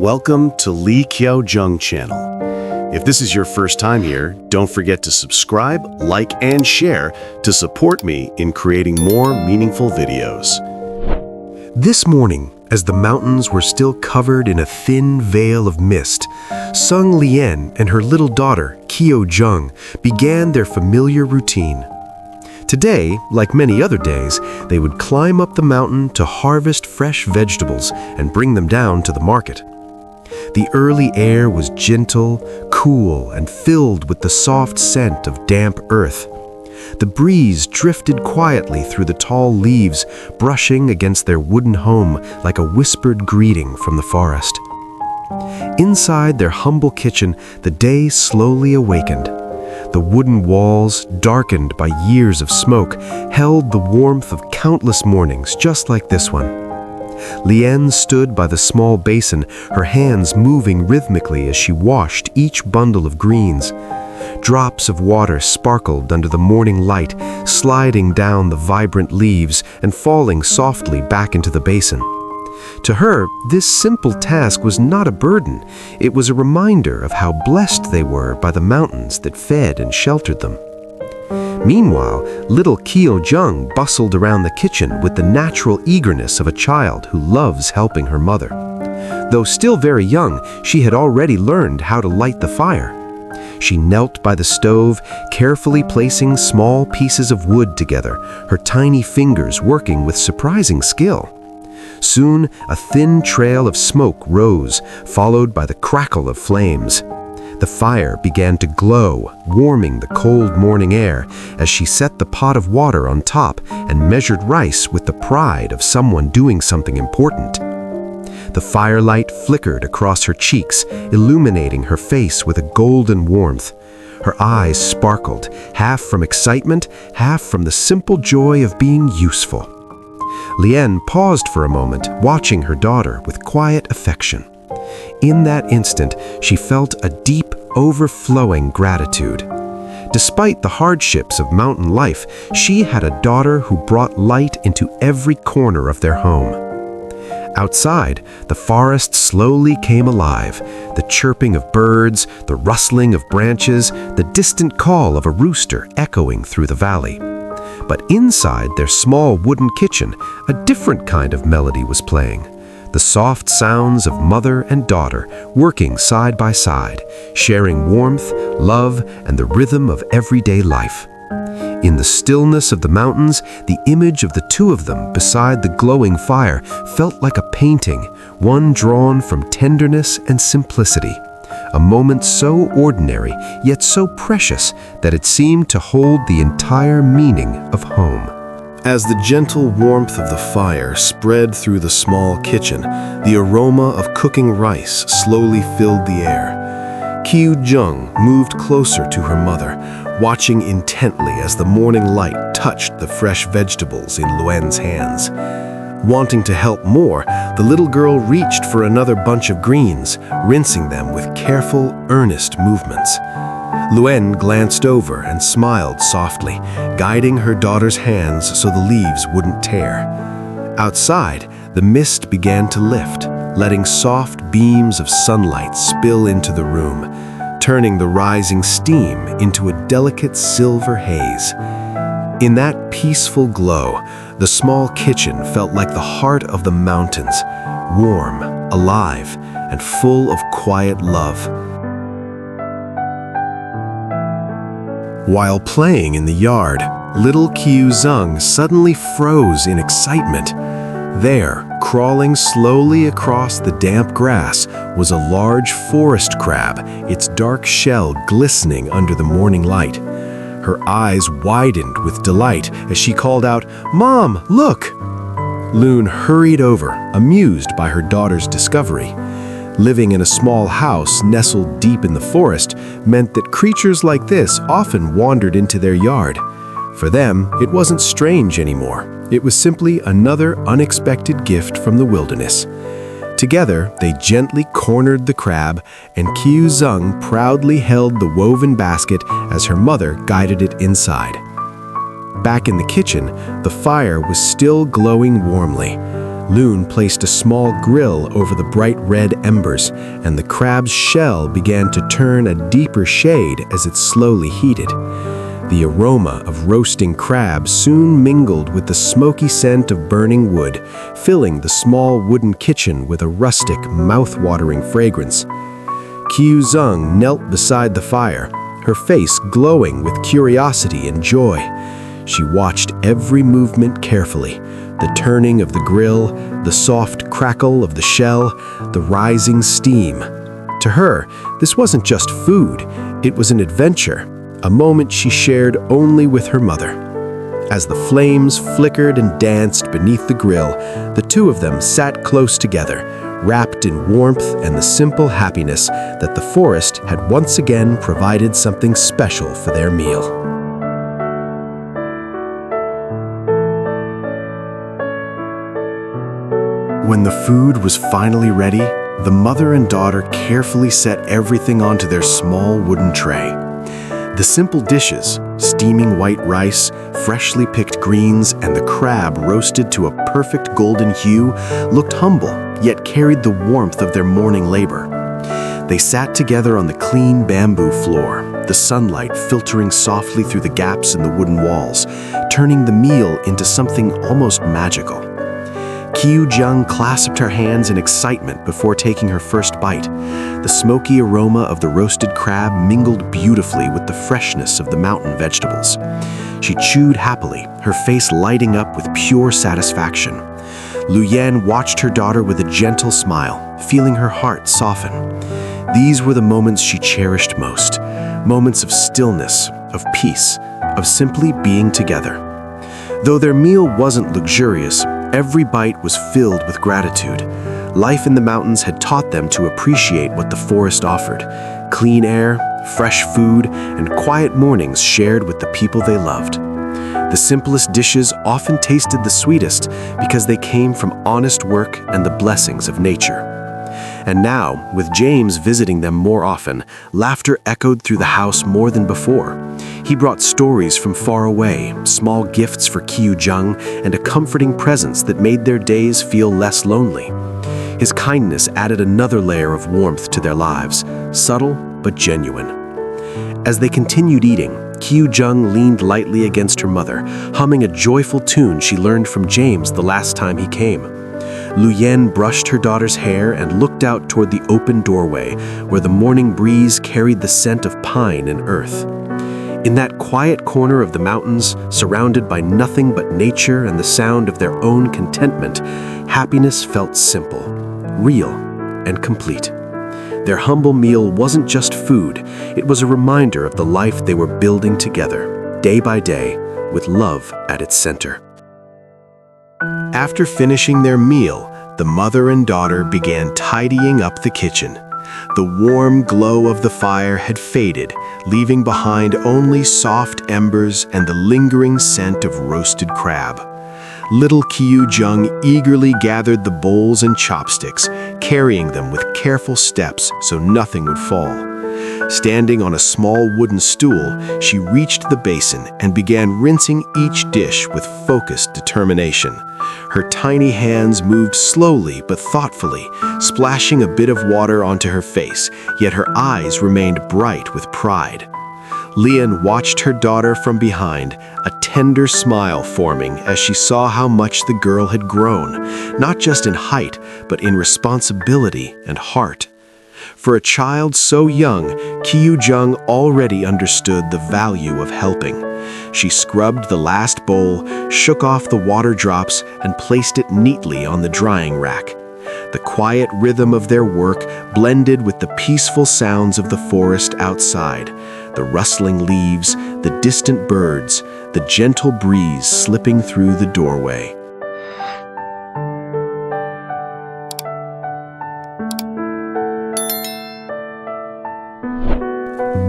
Welcome to Lee Kyo Jung channel. If this is your first time here, don't forget to subscribe, like, and share to support me in creating more meaningful videos. This morning, as the mountains were still covered in a thin veil of mist, Sung Lien and her little daughter, Kyo Jung, began their familiar routine. Today, like many other days, they would climb up the mountain to harvest fresh vegetables and bring them down to the market. The early air was gentle, cool, and filled with the soft scent of damp earth. The breeze drifted quietly through the tall leaves, brushing against their wooden home like a whispered greeting from the forest. Inside their humble kitchen, the day slowly awakened. The wooden walls, darkened by years of smoke, held the warmth of countless mornings just like this one. Lien stood by the small basin, her hands moving rhythmically as she washed each bundle of greens. Drops of water sparkled under the morning light, sliding down the vibrant leaves and falling softly back into the basin. To her, this simple task was not a burden. It was a reminder of how blessed they were by the mountains that fed and sheltered them. Meanwhile, little Kyo Jung bustled around the kitchen with the natural eagerness of a child who loves helping her mother. Though still very young, she had already learned how to light the fire. She knelt by the stove, carefully placing small pieces of wood together, her tiny fingers working with surprising skill. Soon, a thin trail of smoke rose, followed by the crackle of flames. The fire began to glow, warming the cold morning air as she set the pot of water on top and measured rice with the pride of someone doing something important. The firelight flickered across her cheeks, illuminating her face with a golden warmth. Her eyes sparkled, half from excitement, half from the simple joy of being useful. Lien paused for a moment, watching her daughter with quiet affection. In that instant, she felt a deep, overflowing gratitude. Despite the hardships of mountain life, she had a daughter who brought light into every corner of their home. Outside, the forest slowly came alive, the chirping of birds, the rustling of branches, the distant call of a rooster echoing through the valley. But inside their small wooden kitchen, a different kind of melody was playing. The soft sounds of mother and daughter working side by side, sharing warmth, love, and the rhythm of everyday life. In the stillness of the mountains, the image of the two of them beside the glowing fire felt like a painting, one drawn from tenderness and simplicity. A moment so ordinary, yet so precious, that it seemed to hold the entire meaning of home. As the gentle warmth of the fire spread through the small kitchen, the aroma of cooking rice slowly filled the air. Kyo Jung moved closer to her mother, watching intently as the morning light touched the fresh vegetables in Luen's hands. Wanting to help more, the little girl reached for another bunch of greens, rinsing them with careful, earnest movements. Luen glanced over and smiled softly, guiding her daughter's hands so the leaves wouldn't tear. Outside, the mist began to lift, letting soft beams of sunlight spill into the room, turning the rising steam into a delicate silver haze. In that peaceful glow, the small kitchen felt like the heart of the mountains, warm, alive, and full of quiet love. While playing in the yard, little Kyo Jung suddenly froze in excitement. There, crawling slowly across the damp grass, was a large forest crab, its dark shell glistening under the morning light. Her eyes widened with delight as she called out, "Mom, look!" Loon hurried over, amused by her daughter's discovery. Living in a small house nestled deep in the forest meant that creatures like this often wandered into their yard. For them, it wasn't strange anymore. It was simply another unexpected gift from the wilderness. Together, they gently cornered the crab, and Kyo Jung proudly held the woven basket as her mother guided it inside. Back in the kitchen, the fire was still glowing warmly. Loon placed a small grill over the bright red embers, and the crab's shell began to turn a deeper shade as it slowly heated. The aroma of roasting crab soon mingled with the smoky scent of burning wood, filling the small wooden kitchen with a rustic, mouth-watering fragrance. Qiuzheng knelt beside the fire, her face glowing with curiosity and joy. She watched every movement carefully, the turning of the grill, the soft crackle of the shell, the rising steam. To her, this wasn't just food, it was an adventure, a moment she shared only with her mother. As the flames flickered and danced beneath the grill, the two of them sat close together, wrapped in warmth and the simple happiness that the forest had once again provided something special for their meal. When the food was finally ready, the mother and daughter carefully set everything onto their small wooden tray. The simple dishes, steaming white rice, freshly picked greens, and the crab roasted to a perfect golden hue, looked humble, yet carried the warmth of their morning labor. They sat together on the clean bamboo floor, the sunlight filtering softly through the gaps in the wooden walls, turning the meal into something almost magical. Qiuzheng clasped her hands in excitement before taking her first bite. The smoky aroma of the roasted crab mingled beautifully with the freshness of the mountain vegetables. She chewed happily, her face lighting up with pure satisfaction. Luyan watched her daughter with a gentle smile, feeling her heart soften. These were the moments she cherished most, moments of stillness, of peace, of simply being together. Though their meal wasn't luxurious, every bite was filled with gratitude. Life in the mountains had taught them to appreciate what the forest offered: clean air, fresh food, and quiet mornings shared with the people they loved. The simplest dishes often tasted the sweetest because they came from honest work and the blessings of nature. And now, with James visiting them more often, laughter echoed through the house more than before. He brought stories from far away, small gifts for Qiuzheng, and a comforting presence that made their days feel less lonely. His kindness added another layer of warmth to their lives, subtle but genuine. As they continued eating, Qiuzheng leaned lightly against her mother, humming a joyful tune she learned from James the last time he came. Luyan brushed her daughter's hair and looked out toward the open doorway, where the morning breeze carried the scent of pine and earth. In that quiet corner of the mountains, surrounded by nothing but nature and the sound of their own contentment, happiness felt simple, real, and complete. Their humble meal wasn't just food, it was a reminder of the life they were building together, day by day, with love at its center. After finishing their meal, the mother and daughter began tidying up the kitchen. The warm glow of the fire had faded, leaving behind only soft embers and the lingering scent of roasted crab. Little Qiuzheng eagerly gathered the bowls and chopsticks, carrying them with careful steps so nothing would fall. Standing on a small wooden stool, she reached the basin and began rinsing each dish with focused determination. Her tiny hands moved slowly but thoughtfully, splashing a bit of water onto her face, yet her eyes remained bright with pride. Lian watched her daughter from behind, a tender smile forming as she saw how much the girl had grown, not just in height, but in responsibility and heart. For a child so young, Qiuzheng already understood the value of helping. She scrubbed the last bowl, shook off the water drops, and placed it neatly on the drying rack. The quiet rhythm of their work blended with the peaceful sounds of the forest outside, the rustling leaves, the distant birds, the gentle breeze slipping through the doorway.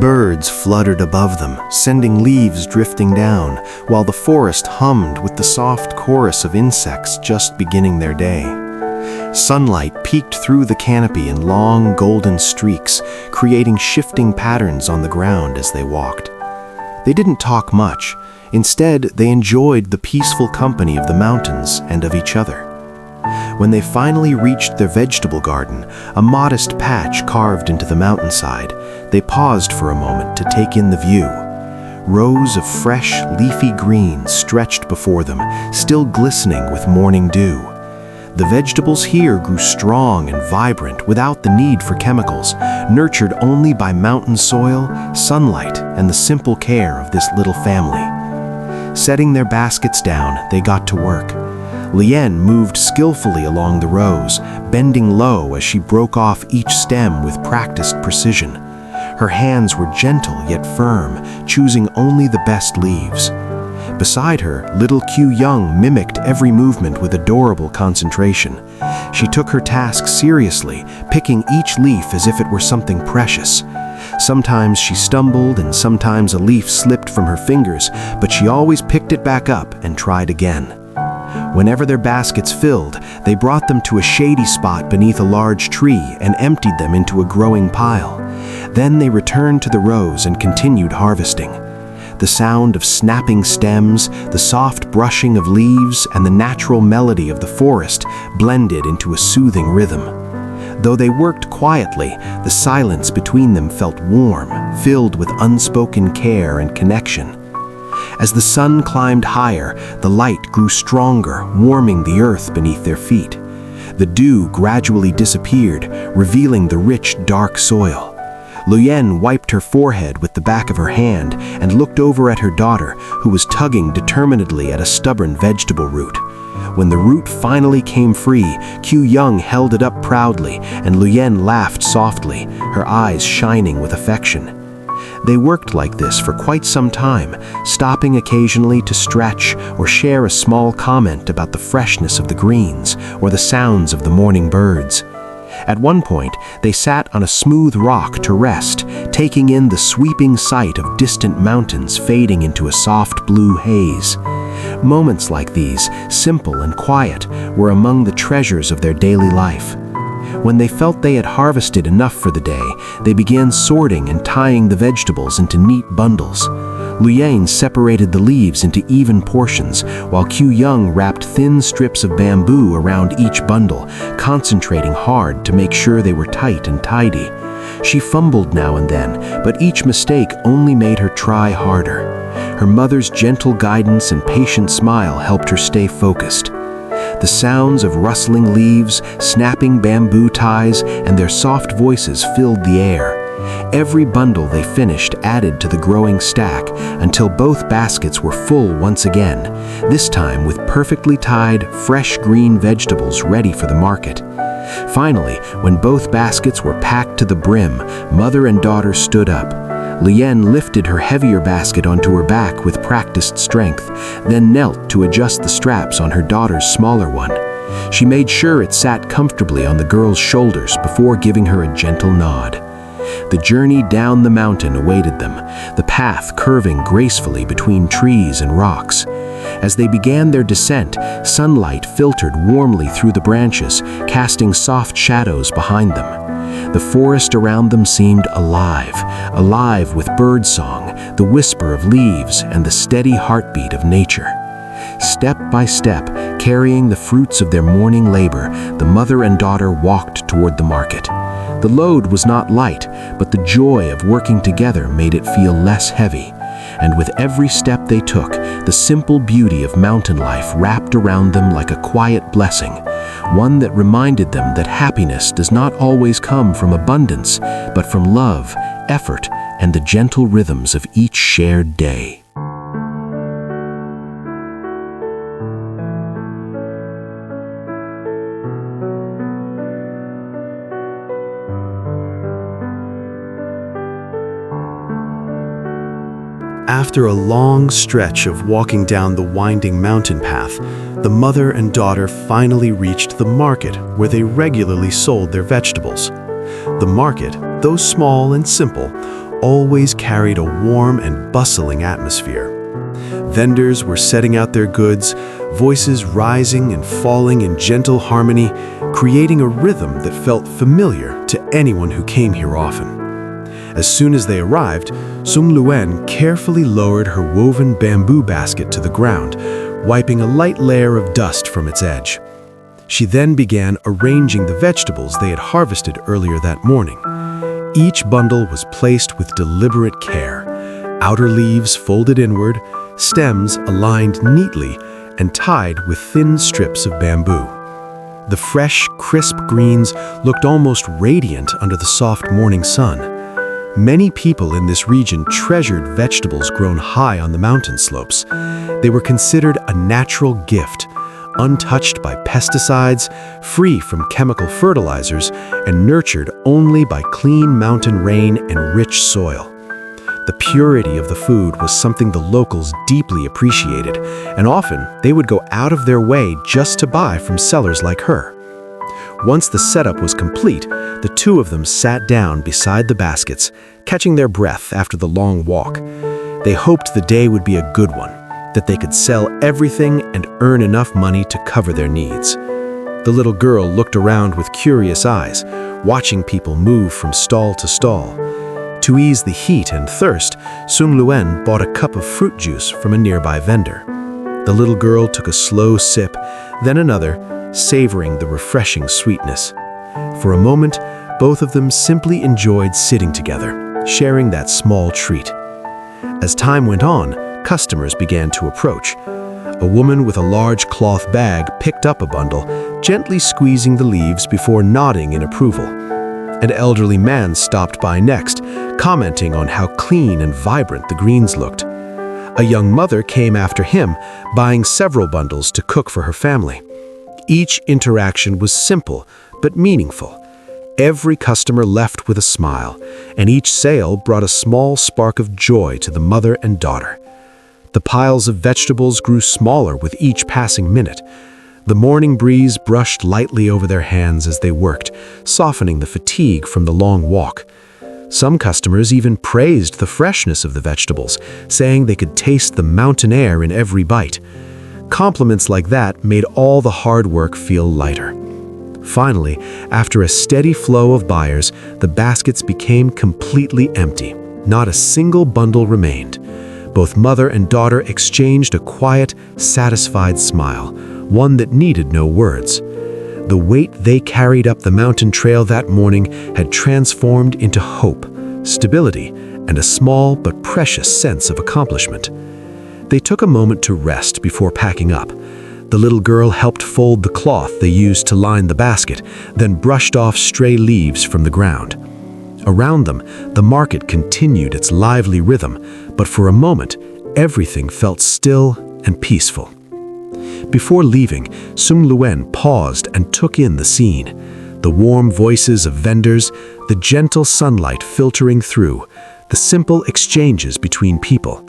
Birds fluttered above them, sending leaves drifting down, while the forest hummed with the soft chorus of insects just beginning their day. Sunlight peeked through the canopy in long golden streaks, creating shifting patterns on the ground as they walked. They didn't talk much. Instead, they enjoyed the peaceful company of the mountains and of each other. When they finally reached their vegetable garden, a modest patch carved into the mountainside, they paused for a moment to take in the view. Rows of fresh, leafy green stretched before them, still glistening with morning dew. The vegetables here grew strong and vibrant without the need for chemicals, nurtured only by mountain soil, sunlight, and the simple care of this little family. Setting their baskets down, they got to work. Lien moved skillfully along the rows, bending low as she broke off each stem with practiced precision. Her hands were gentle yet firm, choosing only the best leaves. Beside her, little Q Young mimicked every movement with adorable concentration. She took her task seriously, picking each leaf as if it were something precious. Sometimes she stumbled and sometimes a leaf slipped from her fingers, but she always picked it back up and tried again. Whenever their baskets filled, they brought them to a shady spot beneath a large tree and emptied them into a growing pile. Then they returned to the rows and continued harvesting. The sound of snapping stems, the soft brushing of leaves, and the natural melody of the forest blended into a soothing rhythm. Though they worked quietly, the silence between them felt warm, filled with unspoken care and connection. As the sun climbed higher, the light grew stronger, warming the earth beneath their feet. The dew gradually disappeared, revealing the rich, dark soil. Luyen wiped her forehead with the back of her hand and looked over at her daughter, who was tugging determinedly at a stubborn vegetable root. When the root finally came free, Q Young held it up proudly, and Luyen laughed softly, her eyes shining with affection. They worked like this for quite some time, stopping occasionally to stretch or share a small comment about the freshness of the greens or the sounds of the morning birds. At one point, they sat on a smooth rock to rest, taking in the sweeping sight of distant mountains fading into a soft blue haze. Moments like these, simple and quiet, were among the treasures of their daily life. When they felt they had harvested enough for the day, they began sorting and tying the vegetables into neat bundles. Luyen separated the leaves into even portions, while Q Young wrapped thin strips of bamboo around each bundle, concentrating hard to make sure they were tight and tidy. She fumbled now and then, but each mistake only made her try harder. Her mother's gentle guidance and patient smile helped her stay focused. The sounds of rustling leaves, snapping bamboo ties, and their soft voices filled the air. Every bundle they finished added to the growing stack until both baskets were full once again, this time with perfectly tied, fresh green vegetables ready for the market. Finally, when both baskets were packed to the brim, mother and daughter stood up. Lien lifted her heavier basket onto her back with practiced strength, then knelt to adjust the straps on her daughter's smaller one. She made sure it sat comfortably on the girl's shoulders before giving her a gentle nod. The journey down the mountain awaited them, the path curving gracefully between trees and rocks. As they began their descent, sunlight filtered warmly through the branches, casting soft shadows behind them. The forest around them seemed alive with birdsong, the whisper of leaves, and the steady heartbeat of nature. Step by step, carrying the fruits of their morning labor, the mother and daughter walked toward the market. The load was not light, but the joy of working together made it feel less heavy. And with every step they took, the simple beauty of mountain life wrapped around them like a quiet blessing, one that reminded them that happiness does not always come from abundance, but from love, effort, and the gentle rhythms of each shared day. After a long stretch of walking down the winding mountain path, the mother and daughter finally reached the market where they regularly sold their vegetables. The market, though small and simple, always carried a warm and bustling atmosphere. Vendors were setting out their goods, voices rising and falling in gentle harmony, creating a rhythm that felt familiar to anyone who came here often. As soon as they arrived, Sung Luen carefully lowered her woven bamboo basket to the ground, wiping a light layer of dust from its edge. She then began arranging the vegetables they had harvested earlier that morning. Each bundle was placed with deliberate care, outer leaves folded inward, stems aligned neatly and tied with thin strips of bamboo. The fresh, crisp greens looked almost radiant under the soft morning sun. Many people in this region treasured vegetables grown high on the mountain slopes. They were considered a natural gift, untouched by pesticides, free from chemical fertilizers, and nurtured only by clean mountain rain and rich soil. The purity of the food was something the locals deeply appreciated, and often they would go out of their way just to buy from sellers like her. Once the setup was complete, the two of them sat down beside the baskets, catching their breath after the long walk. They hoped the day would be a good one, that they could sell everything and earn enough money to cover their needs. The little girl looked around with curious eyes, watching people move from stall to stall. To ease the heat and thirst, Sun Luen bought a cup of fruit juice from a nearby vendor. The little girl took a slow sip, then another, savoring the refreshing sweetness. For a moment, both of them simply enjoyed sitting together, sharing that small treat. As time went on, customers began to approach. A woman with a large cloth bag picked up a bundle, gently squeezing the leaves before nodding in approval. An elderly man stopped by next, commenting on how clean and vibrant the greens looked. A young mother came after him, buying several bundles to cook for her family. Each interaction was simple but meaningful. Every customer left with a smile, and each sale brought a small spark of joy to the mother and daughter. The piles of vegetables grew smaller with each passing minute. The morning breeze brushed lightly over their hands as they worked, softening the fatigue from the long walk. Some customers even praised the freshness of the vegetables, saying they could taste the mountain air in every bite. Compliments like that made all the hard work feel lighter. Finally, after a steady flow of buyers, the baskets became completely empty. Not a single bundle remained. Both mother and daughter exchanged a quiet, satisfied smile, one that needed no words. The weight they carried up the mountain trail that morning had transformed into hope, stability, and a small but precious sense of accomplishment. They took a moment to rest before packing up. The little girl helped fold the cloth they used to line the basket, then brushed off stray leaves from the ground. Around them, the market continued its lively rhythm, but for a moment, everything felt still and peaceful. Before leaving, Sun Luen paused and took in the scene. The warm voices of vendors, the gentle sunlight filtering through, the simple exchanges between people.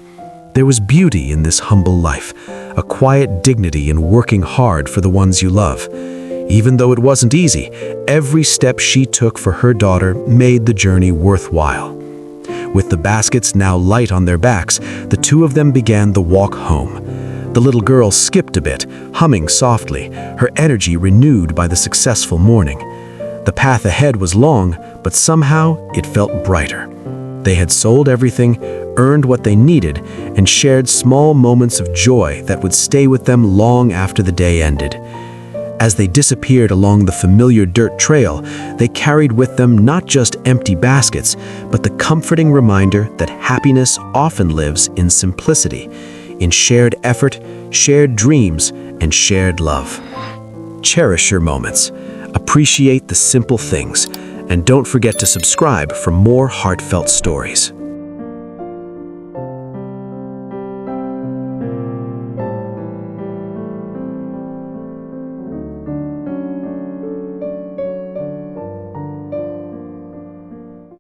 There was beauty in this humble life, a quiet dignity in working hard for the ones you love. Even though it wasn't easy, every step she took for her daughter made the journey worthwhile. With the baskets now light on their backs, the two of them began the walk home. The little girl skipped a bit, humming softly, her energy renewed by the successful morning. The path ahead was long, but somehow it felt brighter. They had sold everything, earned what they needed, and shared small moments of joy that would stay with them long after the day ended. As they disappeared along the familiar dirt trail, they carried with them not just empty baskets, but the comforting reminder that happiness often lives in simplicity, in shared effort, shared dreams, and shared love. Cherish your moments, appreciate the simple things, and don't forget to subscribe for more heartfelt stories.